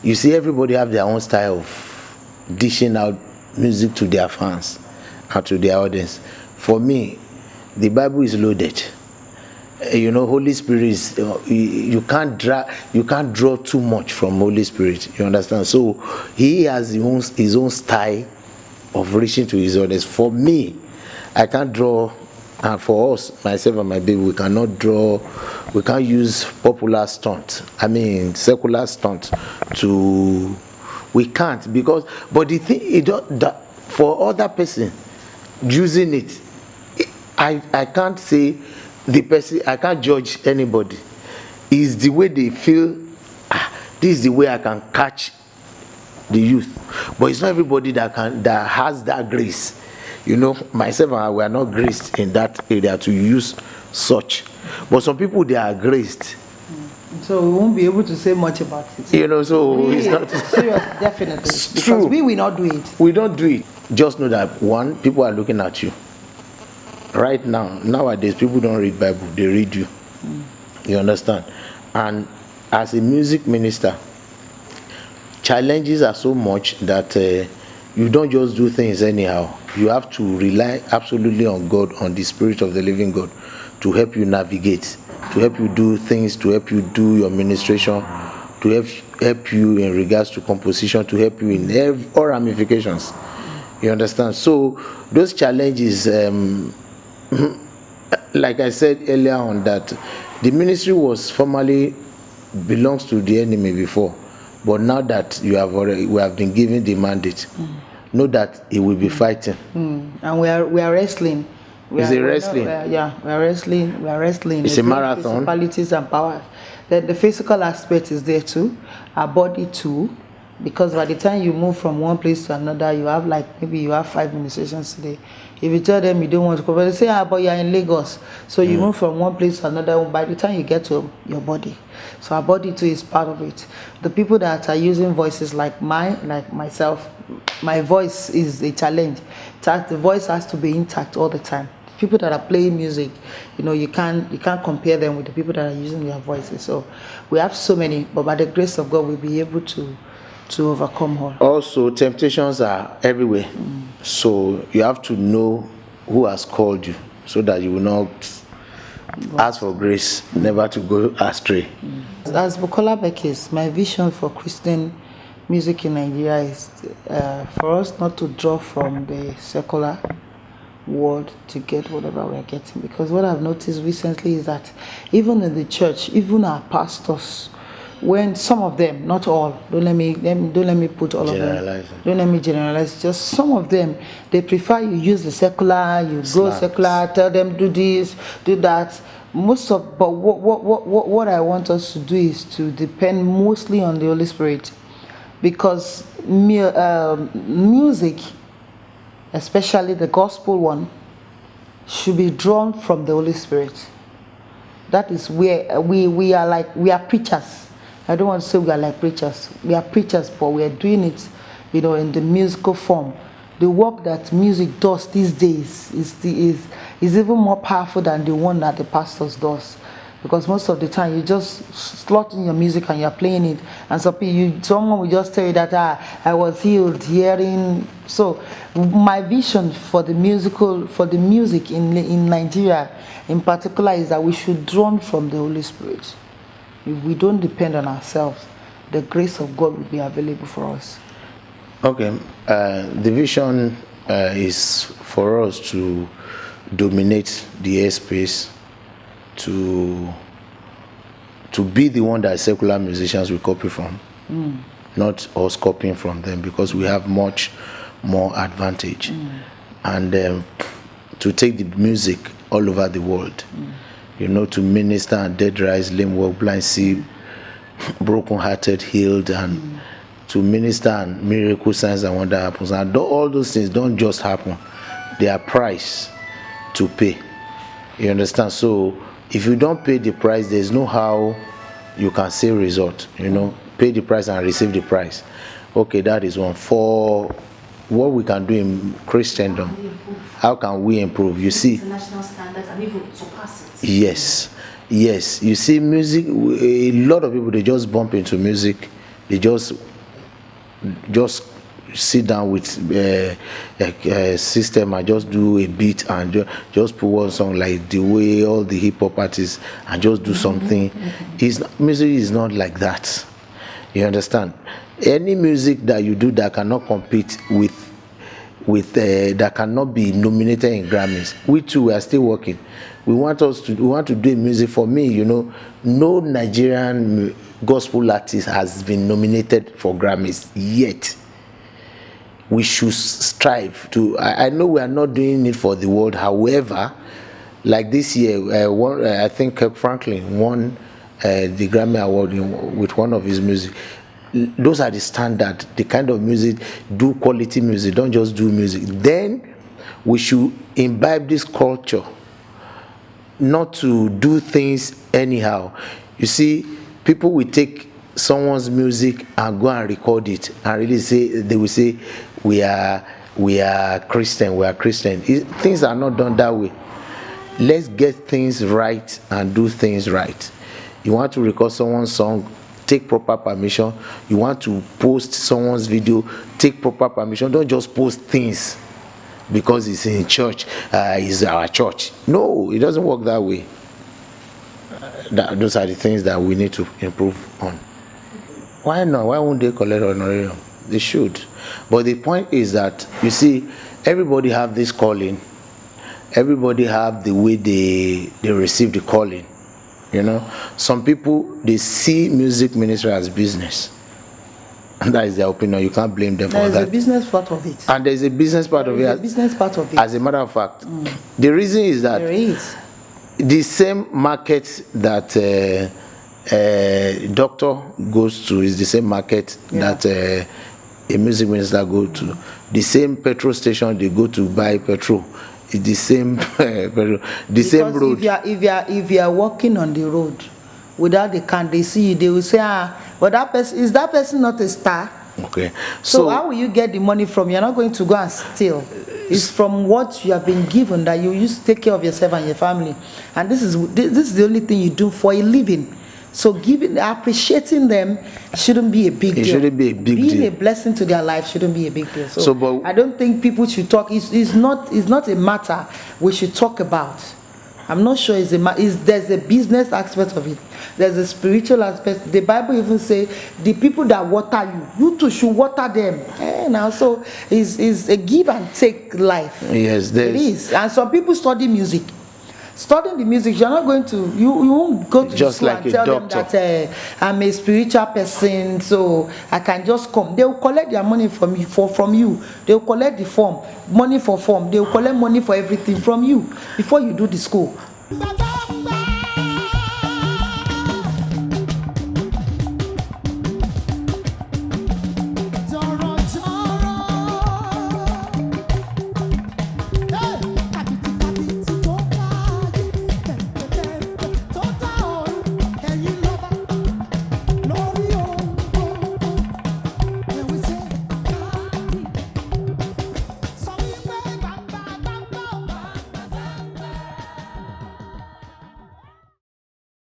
You see, everybody have their own style of dishing out music to their fans and to their audience. For me, the Bible is loaded. Holy Spirit is you can't draw too much from Holy Spirit. You understand? So he has his own style of reaching to his audience. For me, I can't draw. And for us, myself and my baby, we cannot draw, we can't use popular stunt. Secular stunt we can't, because, but the thing, for other person using it, I can't say the person, I can't judge anybody. It's the way they feel, this is the way I can catch the youth. But it's not everybody that has that grace. Myself and I, we are not graced in that area to use such. But some people, they are graced. So we won't be able to say much about it. So it's not serious, definitely. It's because true. We will not do it. We don't do it. Just know that, one, people are looking at you. Right now, nowadays, people don't read Bible, they read you. You understand? And as a music minister, challenges are so much that you don't just do things anyhow. You have to rely absolutely on God, on the Spirit of the living God, to help you navigate, to help you do things, to help you do your ministration, to help you in regards to composition, to help you in all ramifications. You understand? So those challenges, like I said earlier on, that the ministry was formerly belongs to the enemy before, but now that we have been given the mandate, know that he will be fighting. And we are wrestling. We are wrestling. We are wrestling. We are wrestling. It's a marathon. Principalities and powers. The physical aspect is there too. Our body too. Because by the time you move from one place to another, you have maybe you have 5 ministrations today. If you tell them you don't want to go, they say, but you're in Lagos. So you move from one place to another. By the time you get to your body, so our body too is part of it. The people that are using voices like myself, my voice is a challenge. The voice has to be intact all the time. People that are playing music, you can't compare them with the people that are using their voices. So we have so many, but by the grace of God, we'll be able to overcome all. Also, temptations are everywhere. So you have to know who has called you, so that you will not ask for grace, never to go astray. As Bukola Bekes, my vision for Christian music in Nigeria is for us not to draw from the secular world to get whatever we're getting. Because what I've noticed recently is that even in the church, even our pastors, when some of them, not all, don't let me put all of them, don't let me generalize, just some of them, they prefer you use the secular, you go secular, tell them do this, do that. But what I want us to do is to depend mostly on the Holy Spirit, because music, especially the gospel one, should be drawn from the Holy Spirit. That is where we are preachers. I don't want to say we are like preachers. We are preachers, but we are doing it, in the musical form. The work that music does these days is even more powerful than the one that the pastors does. Because most of the time you just slot in your music and you're playing it, and someone will just tell you that I was healed hearing. So my vision for the music in Nigeria in particular is that we should draw from the Holy Spirit. If we don't depend on ourselves, the grace of God will be available for us. Okay, the vision is for us to dominate the airspace, to be the one that secular musicians will copy from, not us copying from them, because we have much more advantage, and to take the music all over the world. To minister and dead rise, lame walk, blind see, broken-hearted healed, and to minister and miracle signs and wonder happens. And all those things don't just happen. They are price to pay. You understand? So if you don't pay the price, there's no how you can see result. Pay the price and receive the price. Okay, that is one. For what we can do in Christendom, how can we improve? You see, international standards and even surpass it. Yes. You see, music. A lot of people, they just bump into music. They just sit down with a system and just do a beat and just put one song, like the way all the hip hop artists, and just do something. Music is not like that. You understand? Any music that you do that cannot compete with that cannot be nominated in Grammys. We too, we are still working. We want to do music. For me, no Nigerian gospel artist has been nominated for Grammys yet. We should strive to. I know we are not doing it for the world. However, like this year, I think Kirk Franklin won the Grammy Award with one of his music. Those are the standard, the kind of music. Do quality music, don't just do music. Then we should imbibe this culture, not to do things anyhow. You see, people will take someone's music and go and record it and really say, they will say, we are Christian. Things are not done that way. Let's get things right and do things right. You want to record someone's song, take proper permission. You want to post someone's video, take proper permission. Don't just post things because it's in church, it's our church. No, it doesn't work that way. Those are the things that we need to improve on. Why not? Why won't they collect honorarium? They should. But the point is that, you see, everybody have this calling. Everybody have the way they receive the calling. Some people, they see music ministry as business. And that is their opinion. You can't blame them for that. There's a business part of it. And there's a business part of it. There's a business part of it. As a matter of fact, the reason is that there is the same market that doctor goes to is the same market that a music minister goes to. The same petrol station they go to buy petrol. It's the same same road. If you are walking on the road without the can, they see you, they will say, but that person not a star? Okay. So how will you get the money from? You're not going to go and steal. It's from what you have been given that you use to take care of yourself and your family. And this is the only thing you do for a living. So appreciating them shouldn't be a big deal. It shouldn't be a big deal. Being a blessing to their life shouldn't be a big deal. So I don't think people should talk. It's not a matter we should talk about. I'm not sure there's a business aspect of it. There's a spiritual aspect. The Bible even says the people that water you too should water them. Now, so it's a give and take life. Yes, it is. And some people study music. Studying the music, you're not going to, you won't go to just school like and tell doctor. them that I'm a spiritual person, so I can just come. They will collect their money from you. They will collect the money for form. They will collect money for everything from you before you do the school.